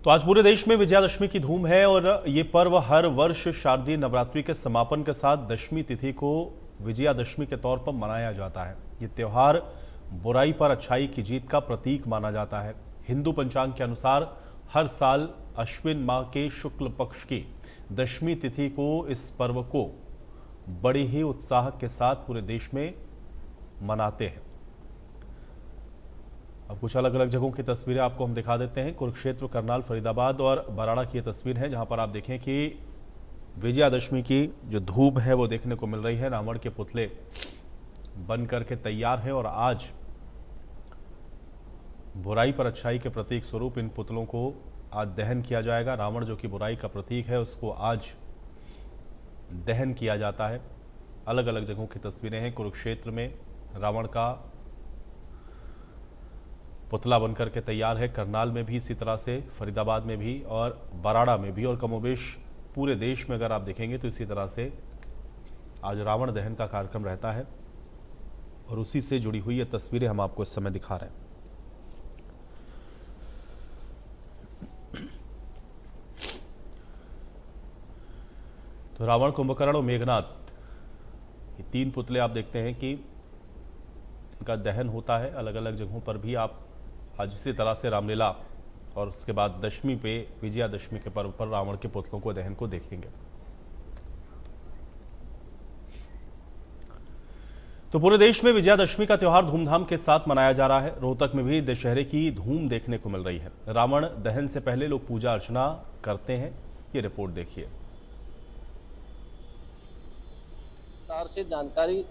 तो आज पूरे देश में विजयादशमी की धूम है और ये पर्व हर वर्ष शारदीय नवरात्रि के समापन के साथ दशमी तिथि को विजयादशमी के तौर पर मनाया जाता है। ये त्योहार बुराई पर अच्छाई की जीत का प्रतीक माना जाता है। हिंदू पंचांग के अनुसार हर साल अश्विन माह के शुक्ल पक्ष की दशमी तिथि को इस पर्व को बड़े ही उत्साह के साथ पूरे देश में मनाते हैं। अब कुछ अलग अलग जगहों की तस्वीरें आपको हम दिखा देते हैं। कुरुक्षेत्र, करनाल, फरीदाबाद और बराड़ा की ये तस्वीर है, जहां पर आप देखें कि विजयादशमी की जो धूप है वो देखने को मिल रही है। रावण के पुतले बन करके तैयार हैं और आज बुराई पर अच्छाई के प्रतीक स्वरूप इन पुतलों को आज दहन किया जाएगा। रावण जो कि बुराई का प्रतीक है उसको आज दहन किया जाता है। अलग अलग जगहों की तस्वीरें हैं। कुरुक्षेत्र में रावण का पुतला बनकर के तैयार है, करनाल में भी इसी तरह से, फरीदाबाद में भी और बराड़ा में भी, और कमोबेश पूरे देश में अगर आप देखेंगे तो इसी तरह से आज रावण दहन का कार्यक्रम रहता है और उसी से जुड़ी हुई ये तस्वीरें हम आपको इस समय दिखा रहे हैं। तो रावण, कुंभकर्ण और मेघनाथ, ये तीन पुतले आप देखते हैं कि इनका दहन होता है। अलग अलग जगहों पर भी आप आज इसी तरह से रामलीला और उसके बाद दशमी पे, विजयादशमी के पर्व पर रावण के पुतलों को दहन को देखेंगे। तो पूरे देश में विजयादशमी का त्योहार धूमधाम के साथ मनाया जा रहा है। रोहतक में भी दशहरे की धूम देखने को मिल रही है। रावण दहन से पहले लोग पूजा अर्चना करते हैं। ये रिपोर्ट देखिए। से जानकारी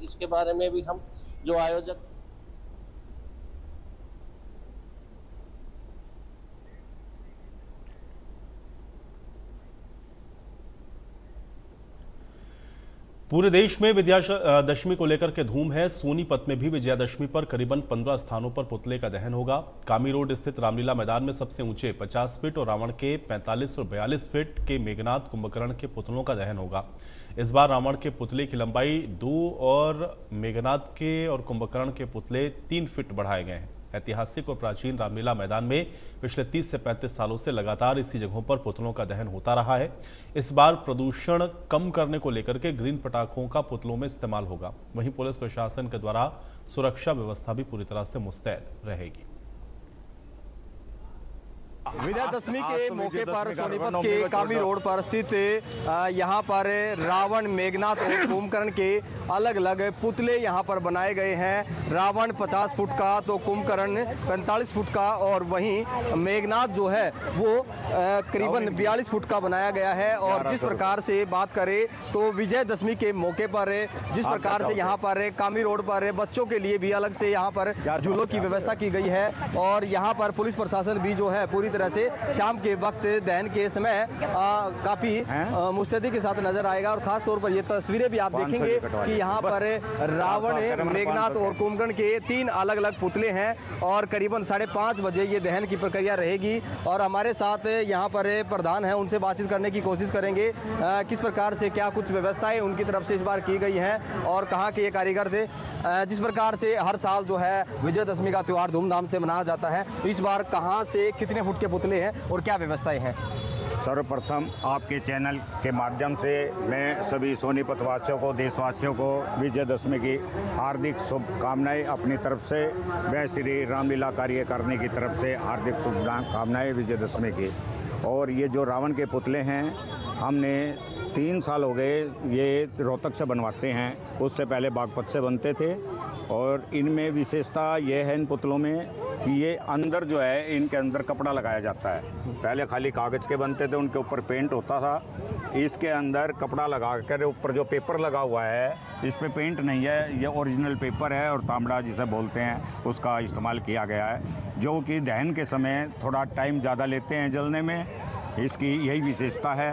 इसके बारे में भी हम जो आयोजक पूरे देश में विजयादशमी को लेकर के धूम है। सोनीपत में भी विजयादशमी पर करीबन 15 स्थानों पर पुतले का दहन होगा। कामी रोड स्थित रामलीला मैदान में सबसे ऊंचे 50 फीट और रावण के 45 और 42 फीट के मेघनाथ, कुंभकर्ण के पुतलों का दहन होगा। इस बार रावण के पुतले की लंबाई 2 और मेघनाथ के और कुंभकर्ण के पुतले 3 फीट बढ़ाए गए हैं। ऐतिहासिक और प्राचीन रामलीला मैदान में पिछले 30 से 35 सालों से लगातार इसी जगहों पर पुतलों का दहन होता रहा है। इस बार प्रदूषण कम करने को लेकर के ग्रीन पटाखों का पुतलों में इस्तेमाल होगा। वहीं पुलिस प्रशासन के द्वारा सुरक्षा व्यवस्था भी पूरी तरह से मुस्तैद रहेगी। विजयादशमी के मौके पर सोनीपत के कामी रोड पर स्थित यहाँ पर रावण, मेघनाथ और कुंभकर्ण के अलग अलग पुतले यहाँ पर बनाए गए हैं। रावण 50 फुट का तो कुंभकर्ण 45 फुट का और वहीं मेघनाथ जो है वो करीबन 42 फुट का बनाया गया है। और जिस प्रकार से बात करें तो विजयादशमी के मौके पर जिस प्रकार से यहाँ पर कामी रोड पर बच्चों के लिए भी अलग से यहाँ पर झूलों की व्यवस्था की गई है और यहाँ पर पुलिस प्रशासन भी जो है पूरी तरह से शाम के वक्त दहन के समय काफी मुस्तैदी के साथ नजर आएगा। और खास तौर पर ये तस्वीरें भी आप देखेंगे कि यहाँ पर रावण, मेघनाथ और कुंभकर्ण के 3 अलग अलग पुतले हैं और करीबन 5:30 बजे ये दहन की प्रक्रिया रहेगी। और हमारे साथ यहाँ पर प्रधान हैं, उनसे बातचीत करने की कोशिश करेंगे किस प्रकार से क्या कुछ व्यवस्थाएं उनकी तरफ से इस बार की गई हैं और कहाँ के ये कारीगर थे। जिस प्रकार से हर साल जो है विजयादशमी का त्योहार धूमधाम से मनाया जाता है, इस बार कहाँ से कितने फुट के पुतले हैं और क्या व्यवस्थाएं हैं? सर्वप्रथम आपके चैनल के माध्यम से मैं सभी सोनीपत वासियों को, देशवासियों को विजयादशमी की हार्दिक शुभकामनाएं अपनी तरफ से, व श्री रामलीला कार्य करने की तरफ से हार्दिक शुभकामनाएं विजयादशमी की। और ये जो रावण के पुतले हैं, हमने 3 साल हो गए ये रोहतक से बनवाते हैं। उससे पहले बागपत से बनते थे और इनमें विशेषता यह है इन पुतलों में कि ये अंदर जो है इनके अंदर कपड़ा लगाया जाता है। पहले खाली कागज़ के बनते थे, उनके ऊपर पेंट होता था। इसके अंदर कपड़ा लगा कर ऊपर जो पेपर लगा हुआ है, इस पे पेंट नहीं है, ये ओरिजिनल पेपर है और तांबड़ा जिसे बोलते हैं उसका इस्तेमाल किया गया है, जो कि दहन के समय थोड़ा टाइम ज़्यादा लेते हैं जलने में। इसकी यही विशेषता है।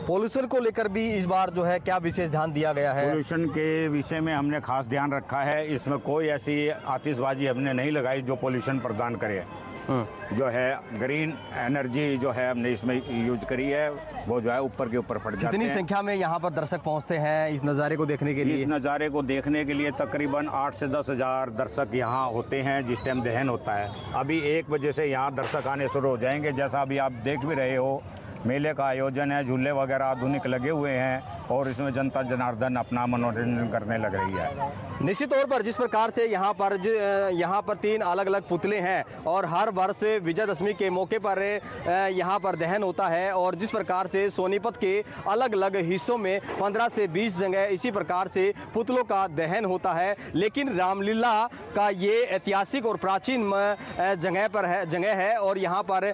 पोल्यूशन को लेकर भी इस बार जो है क्या विशेष ध्यान दिया गया है? पोल्यूशन के विषय में हमने खास ध्यान रखा है। इसमें कोई ऐसी आतिशबाजी हमने नहीं लगाई जो पोल्यूशन प्रदान करे। जो है ग्रीन एनर्जी जो है हमने इसमें यूज करी है, वो जो है ऊपर के ऊपर फट जाते हैं। कितनी संख्या में यहाँ पर दर्शक पहुँचते हैं इस नज़ारे को देखने के लिए? इस नज़ारे को देखने के लिए तकरीबन 8 से 10 हज़ार दर्शक यहाँ होते हैं जिस टाइम दहन होता है। अभी 1 बजे से यहाँ दर्शक आने शुरू हो जाएंगे। जैसा अभी आप देख भी रहे हो, मेले का आयोजन है, झूले वगैरह आधुनिक लगे हुए हैं और इसमें जनता जनार्दन अपना मनोरंजन करने लग रही है। निश्चित तौर पर जिस प्रकार से यहाँ पर 3 अलग अलग पुतले हैं और हर वर्ष विजयदशमी के मौके पर यहाँ पर दहन होता है और जिस प्रकार से सोनीपत के अलग अलग हिस्सों में 15 से 20 जगह इसी प्रकार से पुतलों का दहन होता है, लेकिन रामलीला का ये ऐतिहासिक और प्राचीन जगह है और यहाँ पर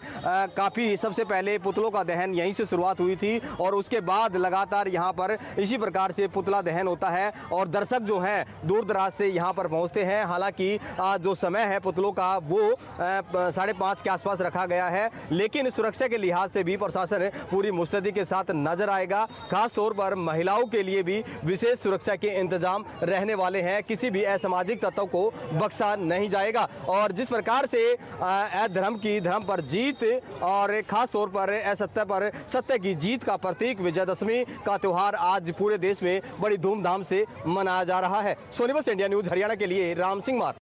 काफ़ी सबसे पहले पुतलों का दहन यहीं से शुरुआत हुई थी और उसके बाद लगातार यहाँ पर इसी प्रकार से पुतला दहन होता है और दर्शक जो हैं दूर दराज से यहाँ पर पहुँचते हैं। हालांकि जो समय है पुतलों का वो 5:30 के आसपास रखा गया है, लेकिन सुरक्षा के लिहाज से भी प्रशासन पूरी मुस्तैदी के साथ नजर आएगा। खास तौर पर महिलाओं के लिए भी विशेष सुरक्षा के इंतजाम रहने वाले हैं। किसी भी असामाजिक तत्व को बख्शा नहीं जाएगा और जिस प्रकार से अधर्म की धर्म पर जीत और खास तौर पर असत्य पर सत्य की जीत का प्रतीक विजयदशमी का त्योहार आज पूरे देश में बड़ी धूमधाम से मनाया जा रहा है। सोनीपत से इंडिया न्यूज हरियाणा के लिए राम सिंह मार।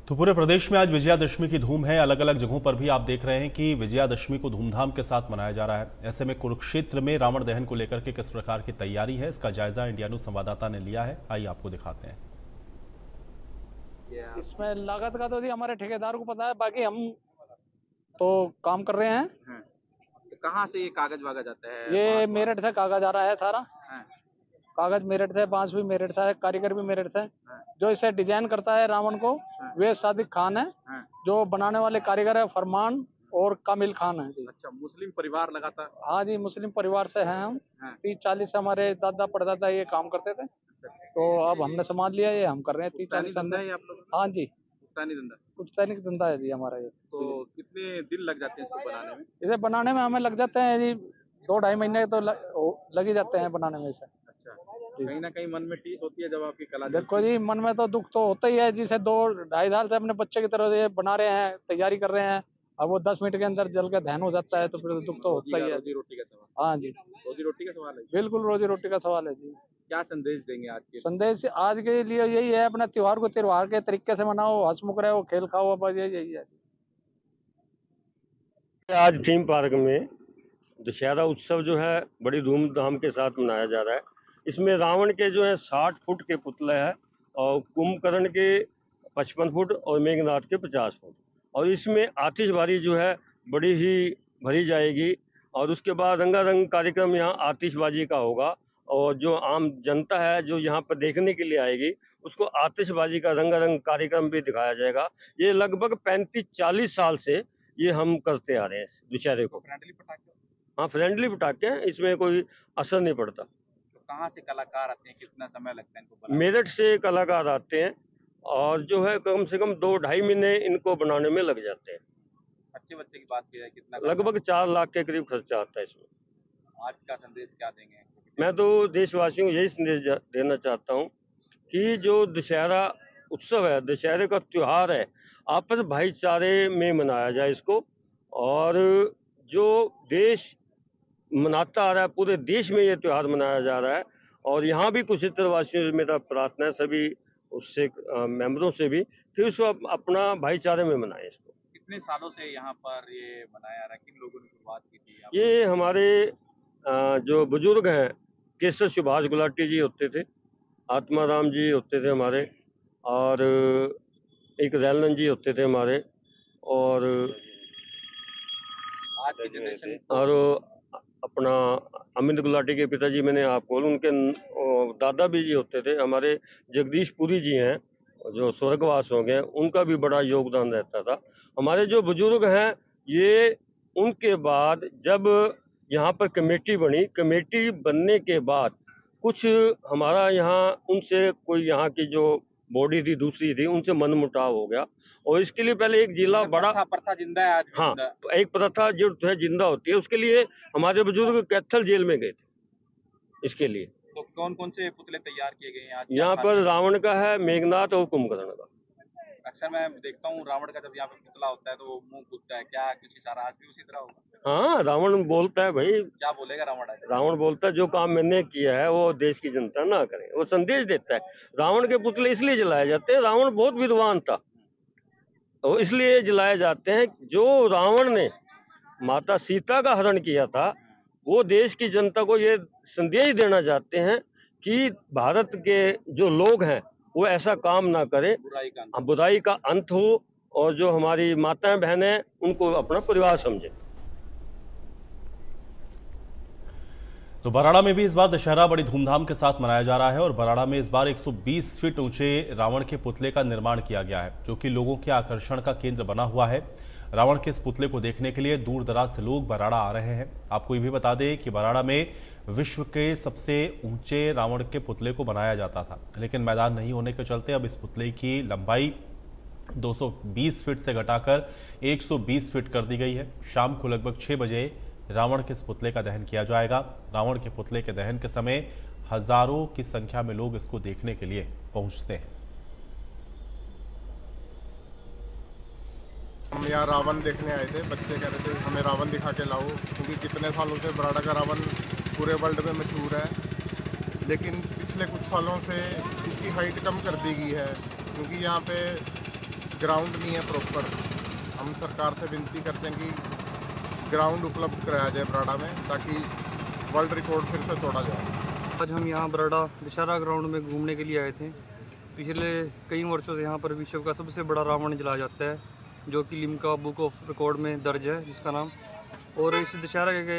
तो पूरे प्रदेश में आज विजयादशमी की धूम है। अलग अलग जगहों पर भी आप देख रहे हैं कि विजयादशमी को धूमधाम के साथ मनाया जा रहा है। ऐसे में कुरुक्षेत्र में रावण दहन को लेकर के किस प्रकार की तैयारी है, इसका जायजा इंडिया न्यूज संवाददाता ने लिया है। आइए आपको दिखाते हैं। इसमें लागत का तो जी हमारे ठेकेदार को पता है, बाकी हम तो काम कर रहे हैं। तो कहाँ से ये कागज वागज आता है? ये मेरठ से कागज आ रहा है सारा। कागज मेरठ से, बांस भी मेरठ से, कारीगर भी मेरठ से। जो इसे डिजाइन करता है रावण को वे सादिक खान है। जो बनाने वाले कारीगर है फरमान और कामिल खान है जी। अच्छा, मुस्लिम परिवार लगातार? हाँ जी, मुस्लिम परिवार से हैं हम। 30-40 हमारे दादा परदादा ये काम करते थे, तो अब हमने संभाल लिया, ये हम कर रहे हैं 30-40 साल। हाँ जी, पुश्तैनिक धंधा है जी हमारा ये। तो कितने दिन लग जाते हैं इसको बनाने में? इसे बनाने में हमें लग जाते हैं जी 2-2.5 महीने तो लग ही जाते हैं बनाने में इसे। अच्छा, कहीं ना कहीं मन में टीस होती है जब आपकी कला? देखो जी, मन में तो दुख तो होता ही है, जिसे 2-2.5 साल से अपने बच्चे की तरह ये बना रहे हैं, तैयारी कर रहे हैं। अब वो 10 मिनट के अंदर जल के दहन हो जाता है तो फिर दुख तो होता ही है। रोजी रोटी का सवाल? हाँ जी, रोजी रोटी का सवाल है। बिल्कुल रोजी रोटी का सवाल है जी। क्या संदेश देंगे आज के? संदेश आज के लिए यही है, अपना त्योहार को त्योहार के तरीके से मनाओ, हंसमुख रहो, खेल खाओ, बस यही है। आज थीम पार्क में दशहरा उत्सव जो है बड़ी धूमधाम के साथ मनाया जा रहा है। इसमें रावण के जो है 60 फुट के पुतले हैं और कुंभकर्ण के 55 फुट और मेघनाथ के 50 फुट। और इसमें आतिशबाजी जो है बड़ी ही भरी जाएगी और उसके बाद रंगारंग कार्यक्रम यहाँ आतिशबाजी का होगा और जो आम जनता है जो यहाँ पर देखने के लिए आएगी उसको आतिशबाजी का रंगारंग कार्यक्रम भी दिखाया जाएगा। ये लगभग 35-40 साल से ये हम करते आ रहे हैं दशहरे को। फ्रेंडली पटाखे? हाँ, फ्रेंडली पटाखे हैं, इसमें कोई असर नहीं पड़ता। तो कहाँ से कलाकार आते हैं, कितना समय लगता है इनको बनाने? मेरठ से कलाकार आते हैं और जो है कम से कम 2-2.5 महीने इनको बनाने में लग जाते हैं। अच्छे बच्चे की बात की जाए कितना? लगभग 4 लाख के करीब खर्चा आता है इसमें। आज का संदेश क्या देंगे? मैं तो देशवासियों को यही संदेश देना चाहता हूँ कि जो दशहरा उत्सव है, दशहरे का त्योहार है, आपस भाईचारे में मनाया जाए इसको। और जो देश मनाता आ रहा है, पूरे देश में ये त्योहार मनाया जा रहा है और यहाँ भी कुरुक्षेत्र वासियों से मेरा प्रार्थना है, सभी उससे मेंबरों से भी, कि उसको अपना भाईचारे में मनाएं इसको। कितने सालों से यहाँ पर ये मनाया रहा है? किन लोगों ने शुरुआत की थी? ये हमारे जो बुजुर्ग हैं, केसर सुभाष गुलाटी जी होते थे, आत्माराम जी होते थे हमारे, और एक रैलन जी होते थे हमारे, और आज की जनरेशन और अपना अमित गुलाटी के पिताजी, मैंने आपको उनके दादा भी जी होते थे, हमारे जगदीश पुरी जी हैं जो स्वर्गवास हो गए, उनका भी बड़ा योगदान रहता था। हमारे जो बुजुर्ग हैं, ये उनके बाद जब यहाँ पर कमेटी बनी, कमेटी बनने के बाद कुछ हमारा यहाँ उनसे कोई यहाँ की जो बॉडी थी दूसरी थी, उनसे मनमुटाव हो गया और इसके लिए पहले एक जिला बड़ा प्रथा जिंदा है आज भी हाँ, जिंदा। तो एक प्रथा जो है जिंदा होती है, उसके लिए हमारे बुजुर्ग कैथल जेल में गए थे इसके लिए। तो कौन कौन से पुतले तैयार किए गए हैं आज? यहाँ पर रावण का है, मेघनाथ और कुंभकर्ण का। अक्सर मैं देखता हूँ रावण का जब यहाँ पे पुतला होता है तो वो मुंह कूदता है, क्या कुछ इशारा आज भी उसी तरह होगा? हाँ, रावण बोलता है भाई, क्या बोलेगा रावण आज? रावण बोलता है जो काम मैंने किया है वो देश की जनता ना करे, वो संदेश देता है। रावण के पुतले इसलिए जलाए जाते हैं, रावण बहुत विद्वान था तो इसलिए जलाए जाते हैं। जो रावण ने माता सीता का हरण किया था, वो देश की जनता को ये संदेश देना चाहते हैं कि भारत के जो लोग हैं वो ऐसा काम ना करें, बुराई का अंत। बुराई का अंत हो और जो हमारी माताएं बहनें उनको अपना परिवार समझें। तो बराड़ा में भी इस बार दशहरा बड़ी धूमधाम के साथ मनाया जा रहा है और बराड़ा में इस बार 120 फीट ऊंचे रावण के पुतले का निर्माण किया गया है, जो कि लोगों के आकर्षण का केंद्र बना हुआ है। रावण के इस पुतले को देखने के लिए दूर दराज से लोग बराड़ा आ रहे हैं। आपको ये भी बता दें कि बराड़ा में विश्व के सबसे ऊंचे रावण के पुतले को बनाया जाता था, लेकिन मैदान नहीं होने के चलते अब इस पुतले की लंबाई 220 फीट से घटाकर 120 फीट कर दी गई है। शाम को लगभग 6 बजे रावण के इस पुतले का दहन किया जाएगा। रावण के पुतले के दहन के समय हजारों की संख्या में लोग इसको देखने के लिए पहुंचते हैं। हम यहाँ रावण देखने आए थे, बच्चे कह रहे थे हमें रावण दिखा के लाओ, क्योंकि कितने सालों से बराड़ा का रावण पूरे वर्ल्ड में मशहूर है, लेकिन पिछले कुछ सालों से इसकी हाइट कम कर दी गई है क्योंकि यहाँ पे ग्राउंड नहीं है प्रॉपर। हम सरकार से विनती करते हैं कि ग्राउंड उपलब्ध कराया जाए बराड़ा में, ताकि वर्ल्ड रिकॉर्ड फिर से तोड़ा जाए। आज हम यहाँ बराड़ा दशहरा ग्राउंड में घूमने के लिए आए थे। पिछले कई वर्षों से यहाँ पर विश्व का सबसे बड़ा रावण जलाया जाता है, जो कि लिम्का बुक ऑफ रिकॉर्ड में दर्ज है जिसका नाम। और इस दशहरा के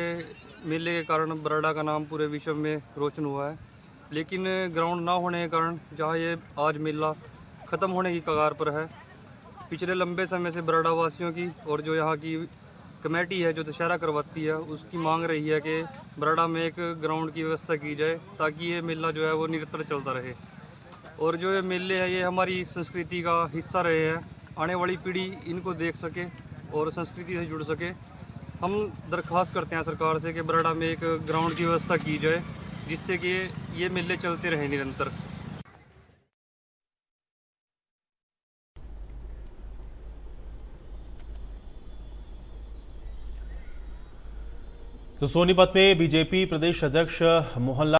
मेले के कारण बराड़ा का नाम पूरे विश्व में रोशन हुआ है, लेकिन ग्राउंड ना होने के कारण जहाँ ये आज मेला ख़त्म होने की कगार पर है, पिछले लंबे समय से बराड़ा वासियों की और जो यहाँ की कमेटी है जो दशहरा करवाती है उसकी मांग रही है कि बराड़ा में एक ग्राउंड की व्यवस्था की जाए, ताकि ये मेला जो है वो निरंतर चलता रहे। और जो ये मेले हैं ये हमारी संस्कृति का हिस्सा रहे हैं, आने वाली पीढ़ी इनको देख सके और संस्कृति से जुड़ सके। हम दरख्वास्त करते हैं सरकार से कि बराड़ा में एक ग्राउंड की व्यवस्था की जाए, जिससे कि ये मेले चलते रहें निरंतर। तो सोनीपत में बीजेपी प्रदेश अध्यक्ष मोहनलाल